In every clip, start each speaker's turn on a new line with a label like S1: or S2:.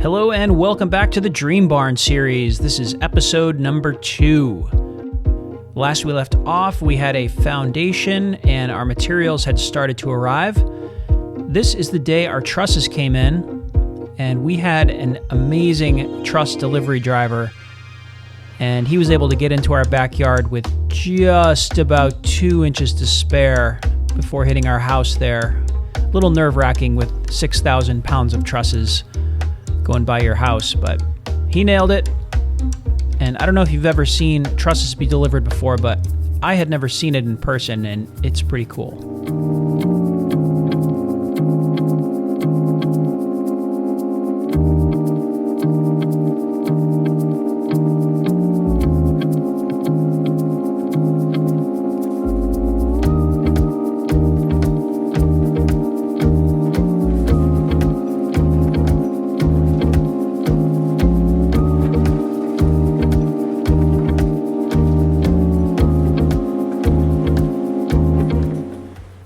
S1: Hello and welcome back to the Dream Barn series. This is episode number 2. Last we left off, we had a foundation and our materials had started to arrive. This is the day our trusses came in, and we had an amazing truss delivery driver, and he was able to get into our backyard with just about 2 inches to spare before hitting our house there. A little nerve-wracking with 6,000 pounds of trusses going by your house, but he nailed it. And I don't know if you've ever seen trusses be delivered before, but I had never seen it in person, and it's pretty cool.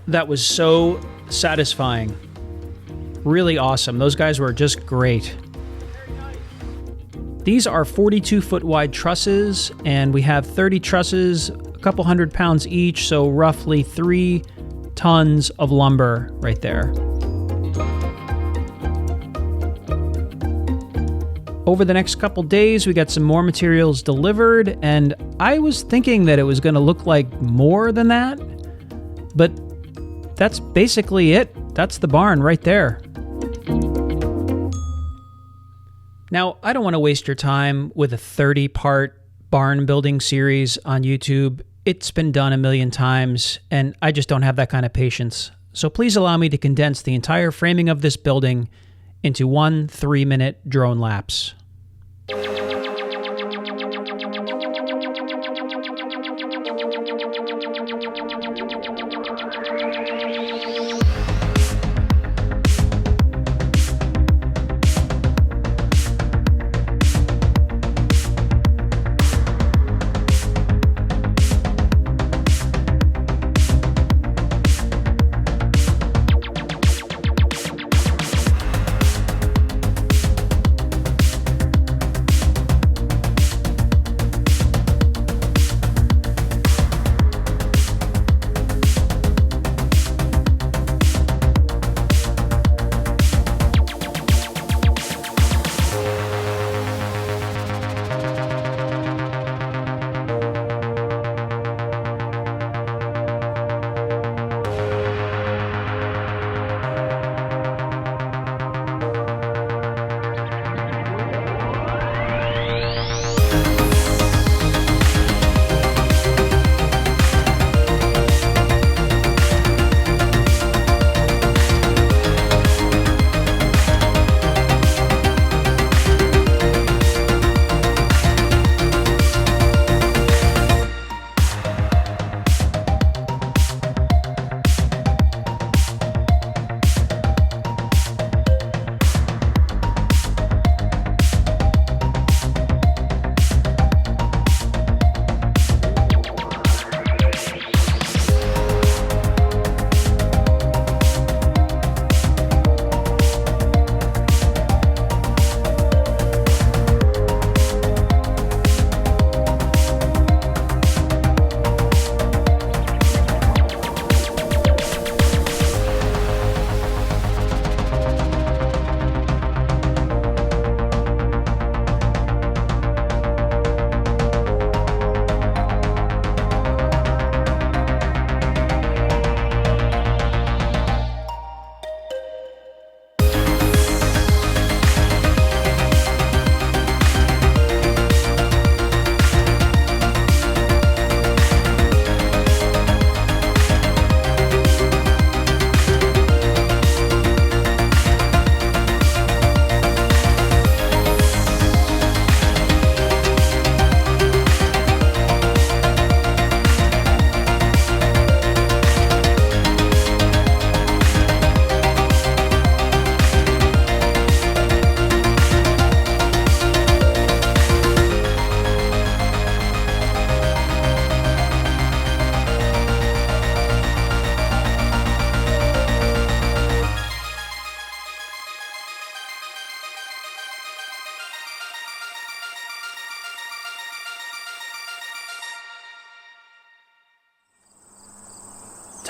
S1: That was so satisfying. Really awesome. Those guys were just great. These are 42-foot wide trusses, and we have 30 trusses, a couple 100 pounds each, so roughly 3 tons of lumber right there. Over the next couple days, we got some more materials delivered, and I was thinking that it was going to look like more than that, but that's basically it. That's the barn right there. Now, I don't want to waste your time with a 30-part barn building series on YouTube. It's been done a million times, and I just don't have that kind of patience. So please allow me to condense the entire framing of this building into one 3-minute drone lapse.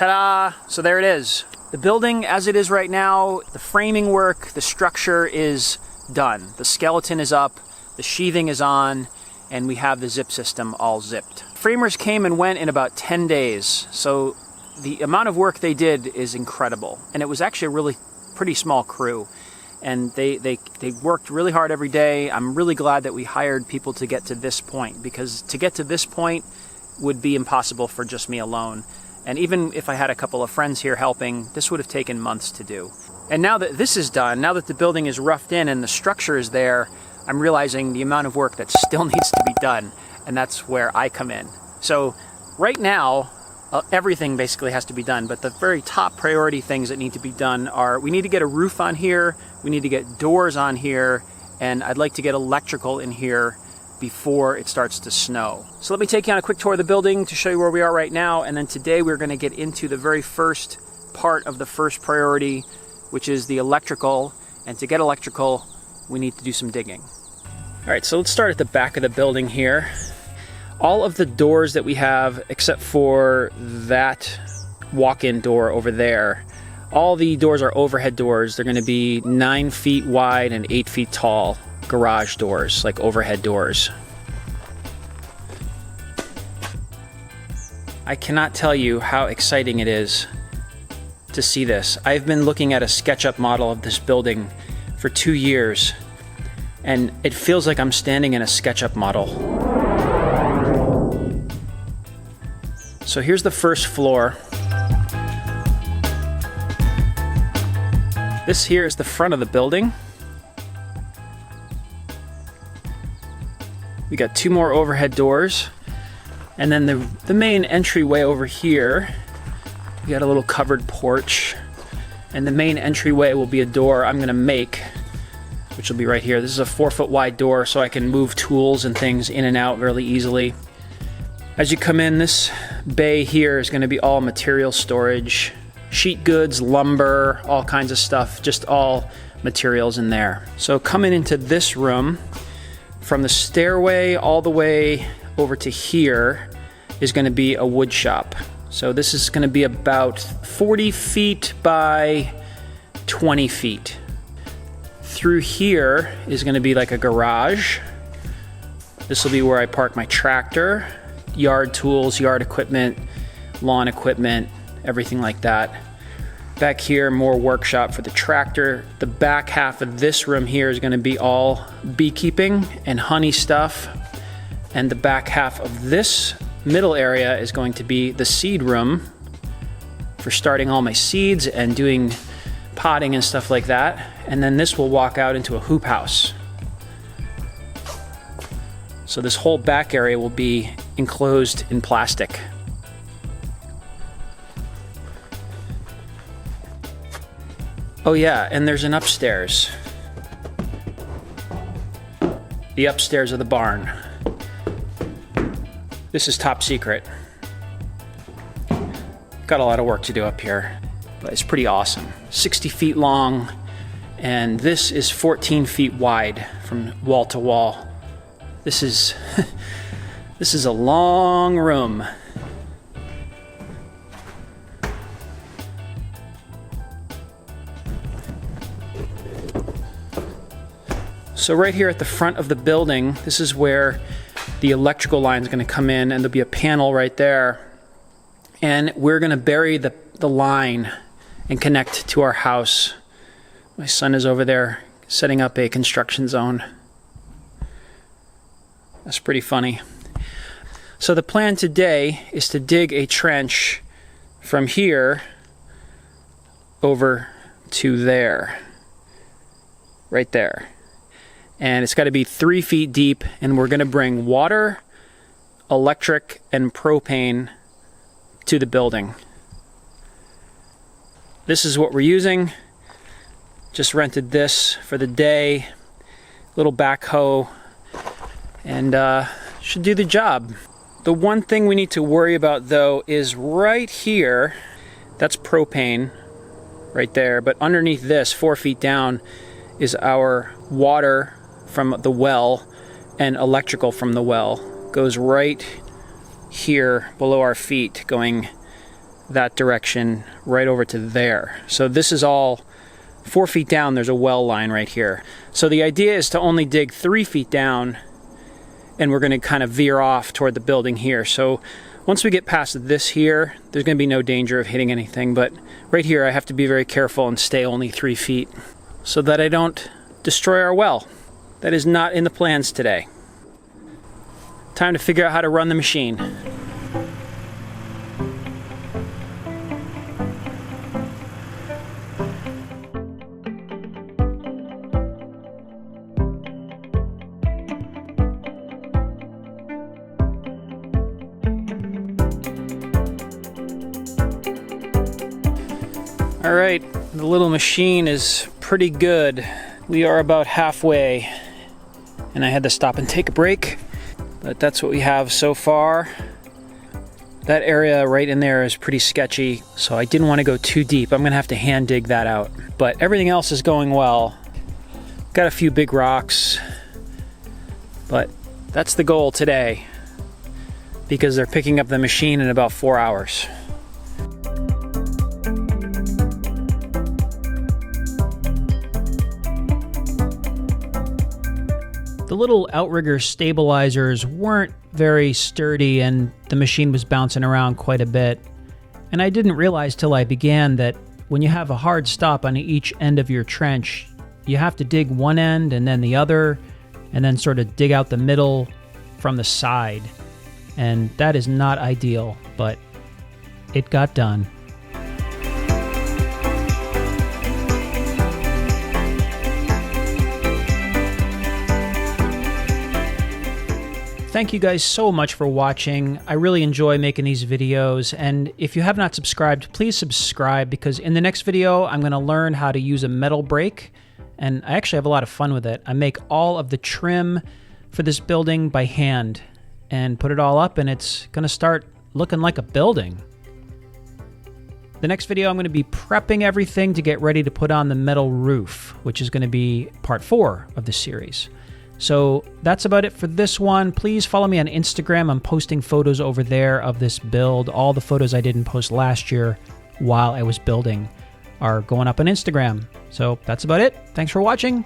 S1: Ta-da! So there it is. The building as it is right now, the framing work, the structure is done. The skeleton is up, the sheathing is on, and we have the zip system all zipped. Framers came and went in about 10 days, so the amount of work they did is incredible. And it was actually a really pretty small crew. And they worked really hard every day. I'm really glad that we hired people to get to this point, because to get to this point would be impossible for just me alone. And even if I had a couple of friends here helping, this would have taken months to do. And now that this is done, now that the building is roughed in and the structure is there, I'm realizing the amount of work that still needs to be done, and that's where I come in. So right now, everything basically has to be done, but the very top priority things that need to be done are, we need to get a roof on here, we need to get doors on here, and I'd like to get electrical in here before it starts to snow. So let me take you on a quick tour of the building to show you where we are right now, and then today we're going to get into the very first part of the first priority, which is the electrical, and to get electrical, we need to do some digging. All right, so let's start at the back of the building here. All of the doors that we have, except for that walk-in door over there, all the doors are overhead doors. They're going to be 9 feet wide and 8 feet tall garage doors, like overhead doors. I cannot tell you how exciting it is to see this. I've been looking at a SketchUp model of this building for 2 years, and it feels like I'm standing in a SketchUp model. So here's the first floor. This here is the front of the building. We got 2 more overhead doors. And then the main entryway over here, we got a little covered porch. And the main entryway will be a door I'm gonna make, which will be right here. This is a 4-foot wide door, so I can move tools and things in and out really easily. As you come in, this bay here is going to be all material storage, sheet goods, lumber, all kinds of stuff, just all materials in there. So coming into this room, from the stairway all the way over to here is going to be a wood shop. So this is going to be about 40 feet by 20 feet. Through here is going to be like a garage. This will be where I park my tractor, yard tools, yard equipment, lawn equipment, everything like that. Back here, more workshop for the tractor. The back half of this room here is going to be all beekeeping and honey stuff. And the back half of this middle area is going to be the seed room for starting all my seeds and doing potting and stuff like that. And then this will walk out into a hoop house. So this whole back area will be enclosed in plastic. Oh yeah, and there's an upstairs. The upstairs of the barn. This is top secret. Got a lot of work to do up here, but it's pretty awesome. 60 feet long, and this is 14 feet wide from wall to wall. This is this is a long room. So right here at the front of the building, this is where the electrical line is going to come in, and there'll be a panel right there. And we're going to bury the line and connect to our house. My son is over there setting up a construction zone. That's pretty funny. So the plan today is to dig a trench from here over to there. Right there. And it's got to be 3 feet deep, and we're going to bring water, electric, and propane to the building. This is what we're using. Just rented this for the day. Little backhoe, and should do the job. The one thing we need to worry about though is right here, that's propane right there, but underneath this, 4 feet down, is our water from the well and electrical from the well. Goes right here below our feet, going that direction right over to there. So this is all 4 feet down. There's a well line right here. So the idea is to only dig 3 feet down, and we're going to kind of veer off toward the building here. So once we get past this here, there's going to be no danger of hitting anything. But right here, I have to be very careful and stay only 3 feet so that I don't destroy our well. That is not in the plans today. Time to figure out how to run the machine. All right, the little machine is pretty good. We are about halfway, and I had to stop and take a break, but that's what we have so far. That area right in there is pretty sketchy, so I didn't want to go too deep. I'm gonna have to hand dig that out, but everything else is going well. Got a few big rocks, but that's the goal today, because they're picking up the machine in about 4 hours. The little outrigger stabilizers weren't very sturdy, and the machine was bouncing around quite a bit. And I didn't realize till I began that when you have a hard stop on each end of your trench, you have to dig one end and then the other, and then sort of dig out the middle from the side. And that is not ideal, but it got done. Thank you guys so much for watching. I really enjoy making these videos, and if you have not subscribed, please subscribe, because in the next video I'm going to learn how to use a metal brake, and I actually have a lot of fun with it. I make all of the trim for this building by hand and put it all up, and it's going to start looking like a building. The next video I'm going to be prepping everything to get ready to put on the metal roof, which is going to be part 4 of the series. So that's about it for this one. Please follow me on Instagram. I'm posting photos over there of this build. All the photos I didn't post last year while I was building are going up on Instagram. So that's about it. Thanks for watching.